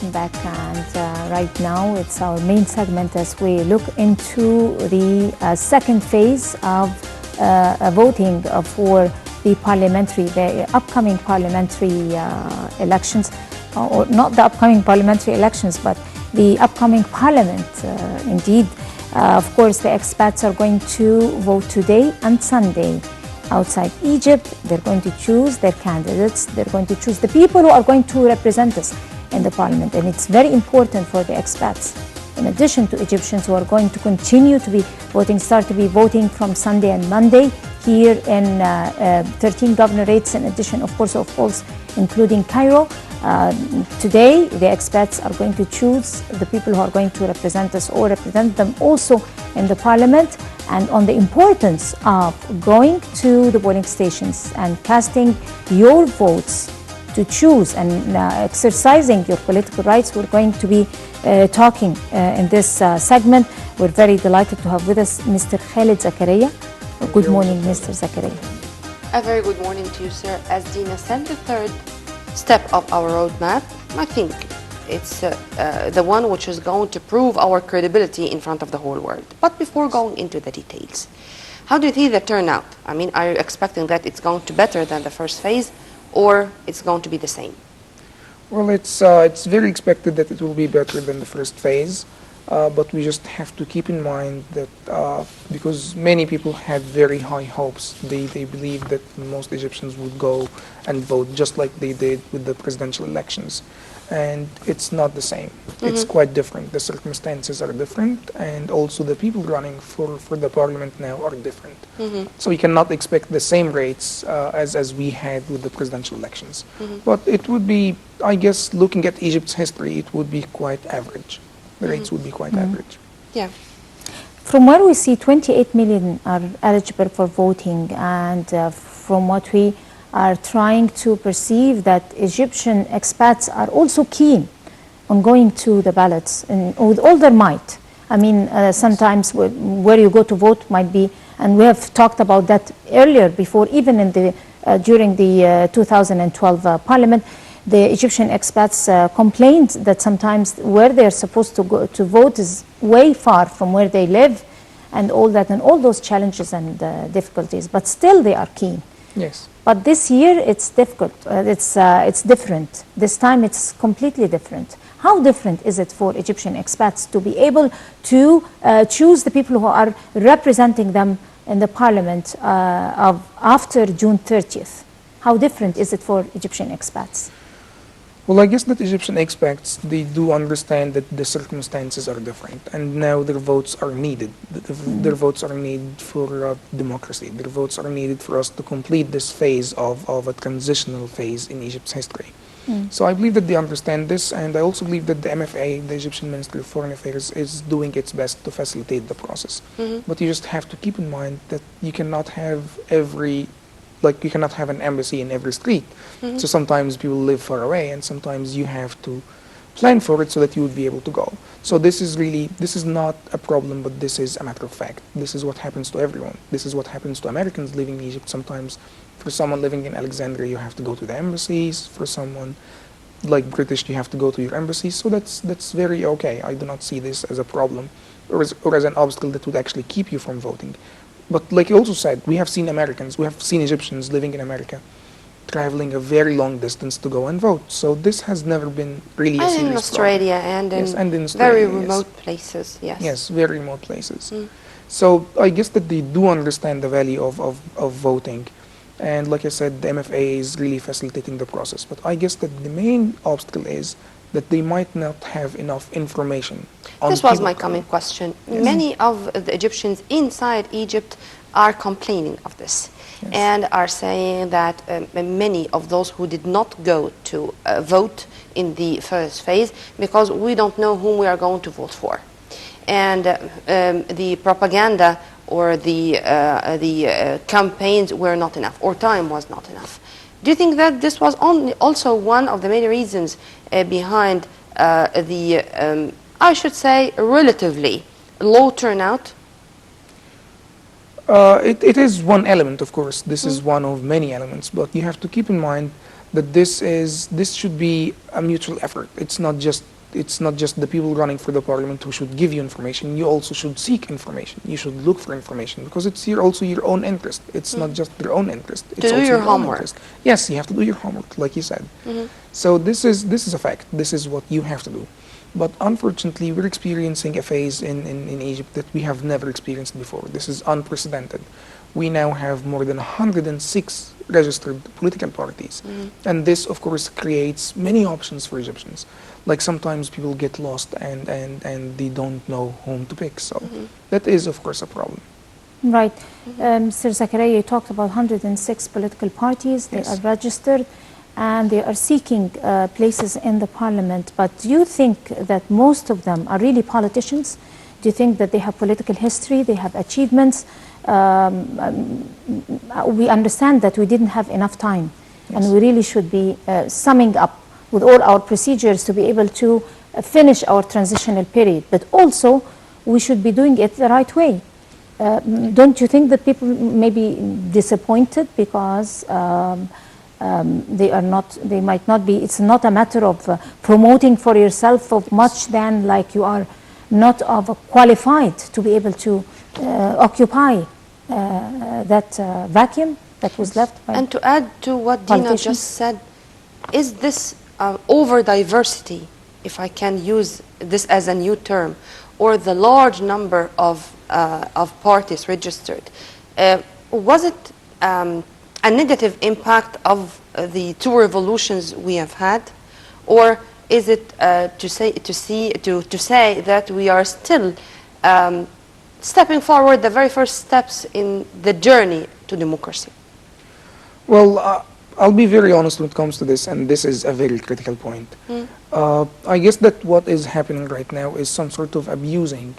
welcome back. And right now it's our main segment as we look into the second phase of voting for the upcoming parliamentary elections, or not the upcoming parliamentary elections, but the upcoming parliament. Indeed, of course, the expats are going to vote today and Sunday. Outside Egypt, they're going to choose their candidates. They're going to choose the people who are going to represent us in the parliament. And it's very important for the expats, in addition to Egyptians who are going to continue to be voting, start to be voting from Sunday and Monday here in 13 governorates, in addition, of course, including Cairo. Today, the expats are going to choose the people who are going to represent us or represent them also in the parliament, and on the importance of going to the polling stations and casting your votes to choose and exercising your political rights. We're going to be talking in this segment. We're very delighted to have with us Mr. Khalid Zakaria. Good morning, Mr. Zakaria. A very good morning to you, sir. As Dina said, the third step of our roadmap, I think it's the one which is going to prove our credibility in front of the whole world. But before going into the details, how do you see the turnout? I mean, are you expecting that it's going to be better than the first phase, or it's going to be the same? Well, it's very expected that it will be better than the first phase, but we just have to keep in mind that because many people had very high hopes, they believe that most Egyptians would go and vote just like they did with the presidential elections. And it's not the same. It's quite different. The circumstances are different, and also the people running for the parliament now are different. So we cannot expect the same rates as we had with the presidential elections. But it would be, I guess, looking at Egypt's history, it would be quite average. The rates would be quite average. Yeah. From where we see 28 million are eligible for voting, and from what we are trying to perceive, that Egyptian expats are also keen on going to the ballots and with all their might. I mean, sometimes where you go to vote might be, and we have talked about that earlier before, even in the during the 2012 parliament, the Egyptian expats complained that sometimes where they're supposed to go to vote is way far from where they live, and all that, and all those challenges and difficulties, but still they are keen. Yes. But this year it's difficult. It's different. This time it's completely different. How different is it for Egyptian expats to be able to choose the people who are representing them in the parliament after June 30th? How different is it for Egyptian expats? Well, I guess that Egyptian expats, they do understand that the circumstances are different, and now their votes are needed. Their votes are needed for democracy. Their votes are needed for us to complete this phase of a transitional phase in Egypt's history. So I believe that they understand this, and I also believe that the MFA, the Egyptian Ministry of Foreign Affairs, is doing its best to facilitate the process. But you just have to keep in mind that you cannot have you cannot have an embassy in every street. So sometimes people live far away, and sometimes you have to plan for it so that you would be able to go. So this is not a problem, but this is a matter of fact. This is what happens to everyone. This is what happens to Americans living in Egypt. Sometimes for someone living in Alexandria, you have to go to the embassies. For someone like British, you have to go to your embassy. So that's very okay. I do not see this as a problem or as an obstacle that would actually keep you from voting. But like you also said, we have seen Americans, we have seen Egyptians living in America traveling a very long distance to go and vote. So this has never been really a serious problem. And in Australia and in very remote places, yes. Yes, very remote places. So I guess that they do understand the value of voting. And like I said, the MFA is really facilitating the process. But I guess that the main obstacle is that they might not have enough information. This was my coming question. Yes. Many of the Egyptians inside Egypt are complaining of this, and are saying that many of those who did not go to vote in the first phase because we don't know whom we are going to vote for. And the propaganda or the campaigns were not enough, or time was not enough. Do you think that this was also one of the main reasons behind I should say, relatively low turnout? It is one element, of course. This is one of many elements, but you have to keep in mind that this should be a mutual effort. It's not just it's not just the people running for the parliament who should give you information. You also should seek information. You should look for information because it's also your own interest. It's not just their own interest. It's do also your own homework. interest. Yes, you have to do your homework, like you said. So this is a fact. This is what you have to do. But unfortunately, we're experiencing a phase in Egypt that we have never experienced before. This is unprecedented. We now have more than 106 registered political parties. And this, of course, creates many options for Egyptians. Like sometimes people get lost and they don't know whom to pick. So that is, of course, a problem. Right. Sir Zakaria, you talked about 106 political parties. They are registered and they are seeking places in the parliament. But do you think that most of them are really politicians? Do you think that they have political history, they have achievements? We understand that we didn't have enough time, and we really should be summing up with all our procedures to be able to finish our transitional period. But also, we should be doing it the right way. Don't you think that people may be disappointed because they might not be, it's not a matter of promoting for yourself of much than like you are not qualified to be able to occupy that vacuum that was left by And to add to what Dina just said, is this over diversity, if I can use this as a new term, or the large number of parties registered, was it a negative impact of the two revolutions we have had, or is it to say that we are still stepping forward the very first steps in the journey to democracy? Well, I'll be very honest when it comes to this, and this is a very critical point. I guess that what is happening right now is some sort of abusing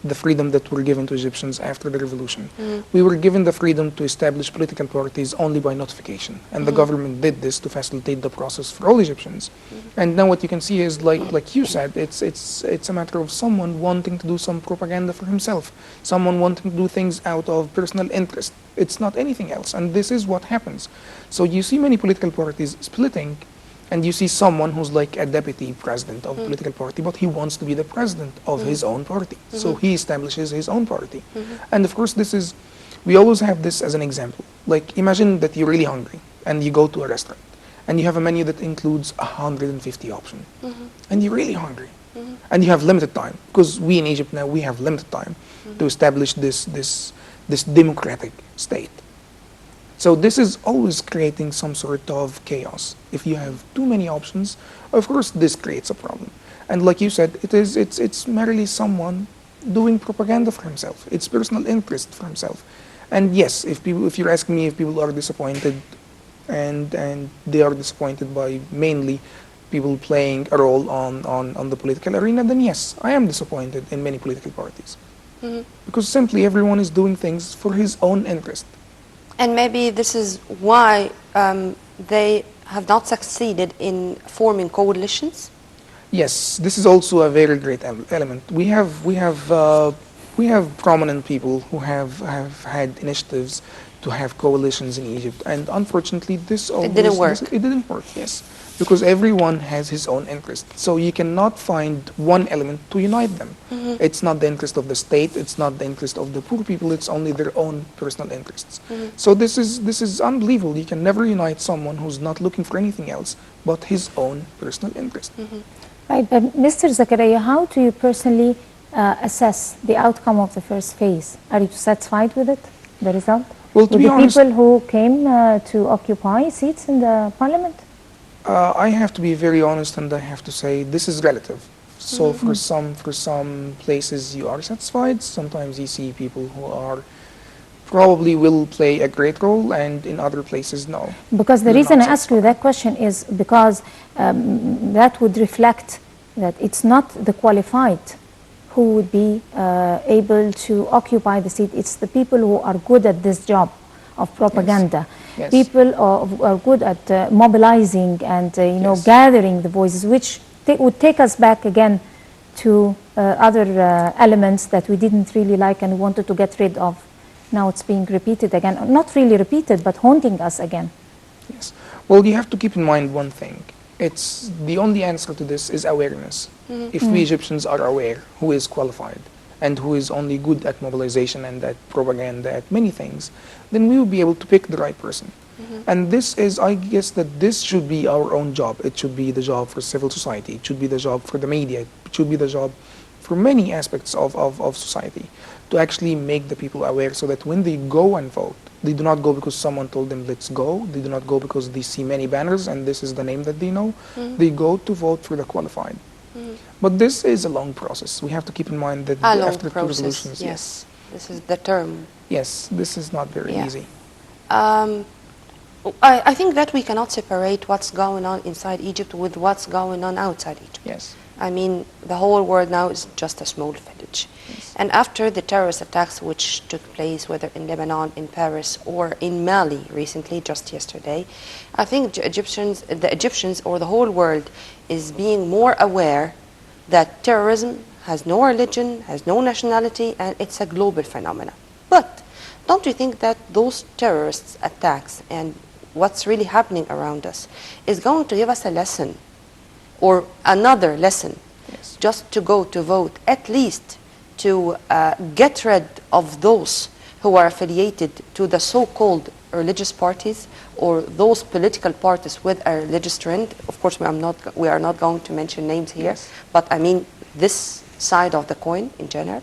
the freedom that were given to Egyptians after the revolution. We were given the freedom to establish political parties only by notification, and the government did this to facilitate the process for all Egyptians. And now what you can see is, like you said, it's a matter of someone wanting to do some propaganda for himself, someone wanting to do things out of personal interest. It's not anything else, and this is what happens. So you see many political parties splitting, and you see someone who's like a deputy president of a political party, but he wants to be the president of his own party. So he establishes his own party. And of course, we always have this as an example. Like, imagine that you're really hungry, and you go to a restaurant, and you have a menu that includes 150 options. And you're really hungry. And you have limited time, because we in Egypt now, we have limited time to establish this democratic state. So this is always creating some sort of chaos. If you have too many options, of course this creates a problem. And like you said, it's merely someone doing propaganda for himself. It's personal interest for himself. And yes, if you're asking me if people are disappointed, and they are disappointed by mainly people playing a role on the political arena, then yes, I am disappointed in many political parties. Because simply everyone is doing things for his own interest. And maybe this is why they have not succeeded in forming coalitions? Yes, this is also a very great element. We have prominent people who have had initiatives to have coalitions in Egypt, and unfortunately it didn't work, yes, because everyone has his own interest. So you cannot find one element to unite them. It's not the interest of the state, it's not the interest of the poor people, it's only their own personal interests. So this is unbelievable. You can never unite someone who's not looking for anything else but his own personal interest. Right, but Mr. Zakaria, how do you personally assess the outcome of the first phase? Are you satisfied with it, the result? Well, to be honest, people who came to occupy seats in the parliament? I have to be very honest, and I have to say this is relative. So for some places you are satisfied. Sometimes you see people who are probably will play a great role, and in other places no. Because the reason I ask you that question is because that would reflect that it's not the qualified who would be able to occupy the seat. It's the people who are good at this job of propaganda. Yes. People are good at mobilizing and gathering the voices, which would take us back again to other elements that we didn't really like and wanted to get rid of. Now it's being repeated again, not really repeated, but haunting us again. Yes. Well, you have to keep in mind one thing. It's the only answer to this is awareness. If we Egyptians are aware who is qualified and who is only good at mobilization and at propaganda, at many things, then we will be able to pick the right person. And this is, I guess, that this should be our own job. It should be the job for civil society. It should be the job for the media. It should be the job for many aspects of society to actually make the people aware so that when they go and vote, they do not go because someone told them let's go. They do not go because they see many banners and this is the name that they know. They go to vote for the qualified. But this is a long process. We have to keep in mind that A long after two process, revolutions, yes. This is the term. yes, this is not very Yeah. easy. I think that we cannot separate what's going on inside Egypt with what's going on outside Egypt. Yes. I mean, the whole world now is just a small village. And after the terrorist attacks which took place, whether in Lebanon, in Paris, or in Mali recently, just yesterday, I think the Egyptians or the whole world is being more aware that terrorism has no religion, has no nationality, and it's a global phenomenon. But don't you think that those terrorist attacks and what's really happening around us is going to give us a lesson or another lesson Yes. just to go to vote, at least to get rid of those who are affiliated to the so-called religious parties or those political parties with a religious trend? Of course, we are not going to mention names here, Yes. but I mean this side of the coin in general.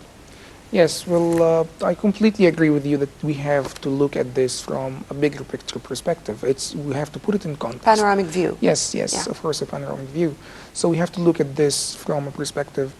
Yes, well, I completely agree with you that we have to look at this from a bigger picture perspective. We have to put it in context. Panoramic view. Yes, yes, Yeah. of course, a panoramic view. So we have to look at this from a perspective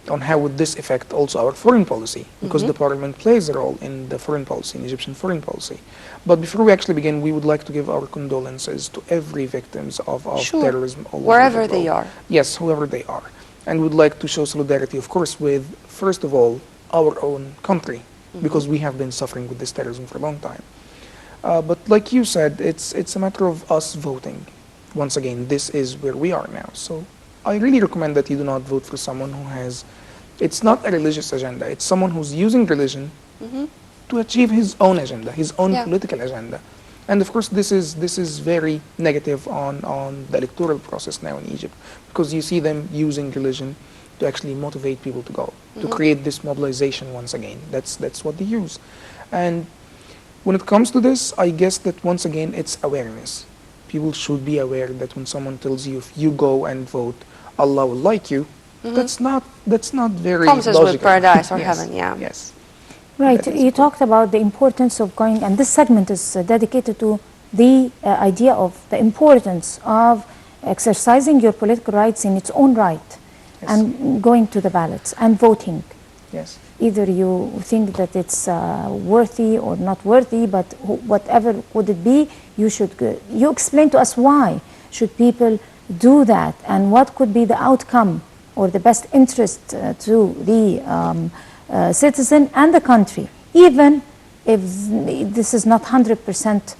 on how would this affect also our foreign policy, because the parliament plays a role in the foreign policy, in Egyptian foreign policy. But before we actually begin, we would like to give our condolences to every victims of Sure. terrorism all over Wherever the they globe. are. Yes, whoever they are. And we'd like to show solidarity, of course, with, first of all, our own country, because we have been suffering with this terrorism for a long time. But like you said, it's a matter of us voting. Once again, this is where we are now. So I really recommend that you do not vote for someone who has, it's not a religious agenda, it's someone who's using religion to achieve his own agenda, his own Yeah. political agenda. And of course, this is very negative on the electoral process now in Egypt, because you see them using religion to actually motivate people to go, to create this mobilization once again. That's what they use. And when it comes to this, I guess that once again, it's awareness. People should be aware that when someone tells you, if you go and vote, Allah will like you, that's not very Promises logical. with paradise or Yes, heaven, yeah. Yes. Right, That is you talked about the importance of going, and this segment is dedicated to the idea of the importance of exercising your political rights in its own right and going to the ballots and voting. Yes. Either you think that it's worthy or not worthy, but whatever would it be, you should you explain to us why should people do that and what could be the outcome or the best interest to the citizen and the country, even if this is not 100%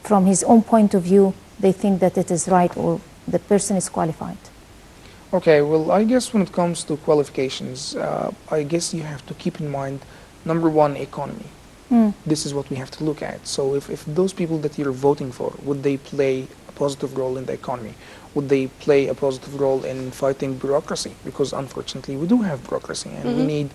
from his own point of view, they think that it is right or the person is qualified. Okay, well, I guess when it comes to qualifications, I guess you have to keep in mind, number one, economy. This is what we have to look at. So if those people that you're voting for, would they play a positive role in the economy? Would they play a positive role in fighting bureaucracy? Because unfortunately, we do have bureaucracy, and we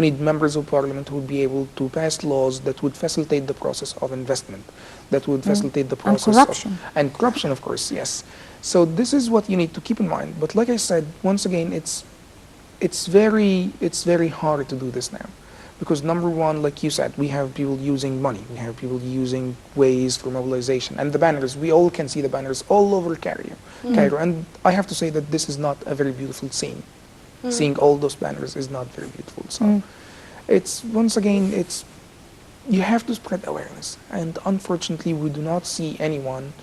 need members of parliament who would be able to pass laws that would facilitate the process of investment, that would facilitate the process and corruption, of course, yes. So this is what you need to keep in mind. But like I said, once again, it's very hard to do this now, because number one, like you said, we have people using money, we have people using ways for mobilization, and the banners. We all can see the banners all over Cairo, and I have to say that this is not a very beautiful scene. Seeing all those banners is not very beautiful. So it's once again, you have to spread awareness, and unfortunately, we do not see anyone.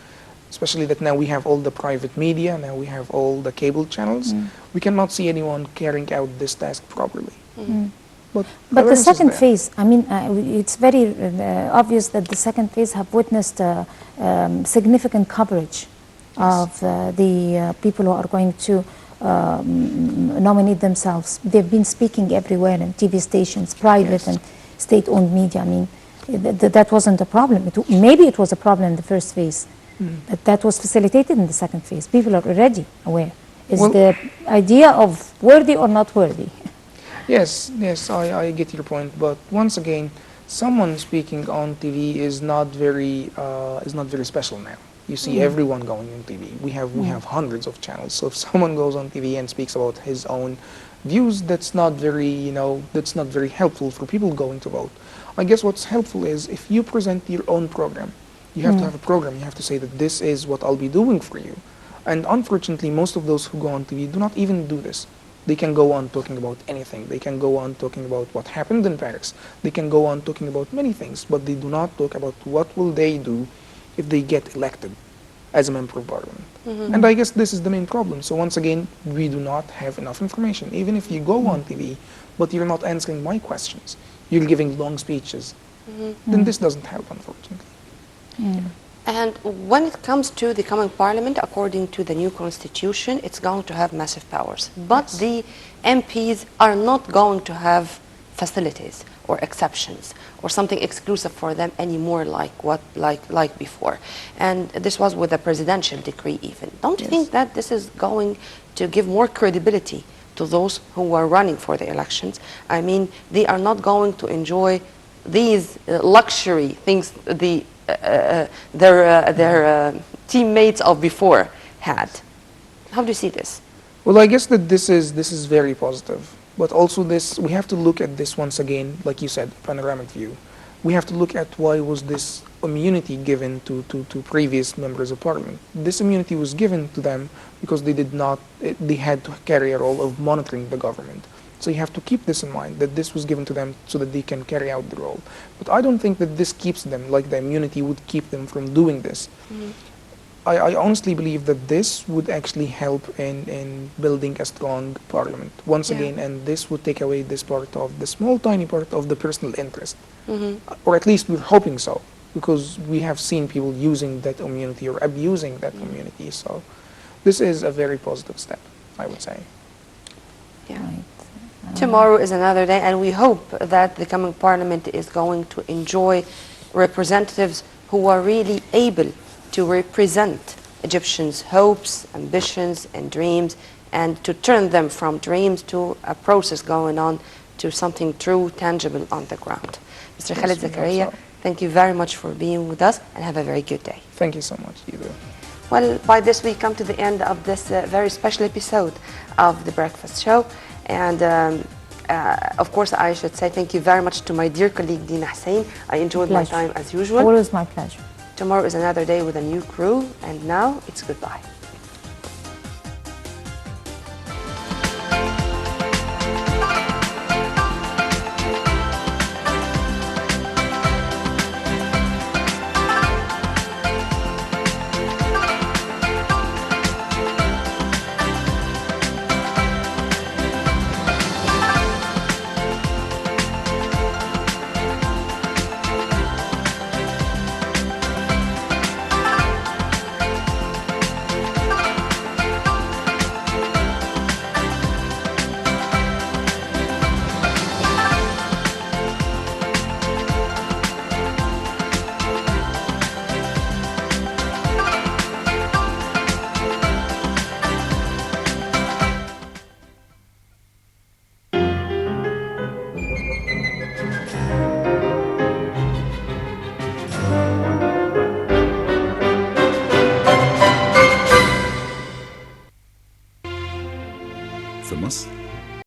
Especially that now we have all the private media, now we have all the cable channels. We cannot see anyone carrying out this task properly. But the second phase, I mean, it's very obvious that the second phase have witnessed significant coverage of the people who are going to nominate themselves. They've been speaking everywhere in TV stations, private and state-owned media. I mean, that wasn't a problem. Maybe it was a problem in the first phase. That was facilitated in the second phase. People are already aware. is Well- the idea of worthy or not worthy. Yes, yes, I get your point. But once again, someone speaking on TV is not very special now. You see everyone going on TV. We have hundreds of channels. So if someone goes on TV and speaks about his own views, that's not very that's not very helpful for people going to vote. I guess what's helpful is if you present your own program. You have to have a program. You have to say that this is what I'll be doing for you. And unfortunately, most of those who go on TV do not even do this. They can go on talking about anything. They can go on talking about what happened in Paris. They can go on talking about many things, but they do not talk about what will they do if they get elected as a member of parliament. And I guess this is the main problem. So once again, we do not have enough information. Even if you go on TV, but you're not answering my questions, you're giving long speeches, then this doesn't help, unfortunately. And when it comes to the coming parliament, according to the new constitution, it's going to have massive powers. But the MPs are not going to have facilities or exceptions or something exclusive for them anymore like before. And this was with a presidential decree even. Don't you think that this is going to give more credibility to those who are running for the elections? I mean, they are not going to enjoy these luxury things their teammates of before had. How do you see this? Well, I guess that this is very positive, but also we have to look at this once again, like you said, panoramic view. We have to look at why was this immunity given to previous members of parliament. This immunity was given to them because they had to carry a role of monitoring the government. So you have to keep this in mind, that this was given to them so that they can carry out the role. But I don't think that this keeps them, like the immunity would keep them from doing this. I honestly believe that this would actually help in building a strong parliament, once again, and this would take away this part of, the small tiny part of the personal interest. Or at least we're hoping so, because we have seen people using that immunity or abusing that immunity. So this is a very positive step, I would say. Yeah. Right. Tomorrow is another day, and we hope that the coming parliament is going to enjoy representatives who are really able to represent Egyptians' hopes, ambitions, and dreams, and to turn them from dreams to a process going on to something true, tangible on the ground. Mr. Khaled we hope Zakaria, so. thank you very much for being with us, and have a very good day. Thank you so much, either. Well, by this we come to the end of this very special episode of The Breakfast Show. And of course, I should say thank you very much to my dear colleague Dina Hussein. I enjoyed my time as usual. Always my pleasure. Tomorrow is another day with a new crew, and now it's goodbye. في مصر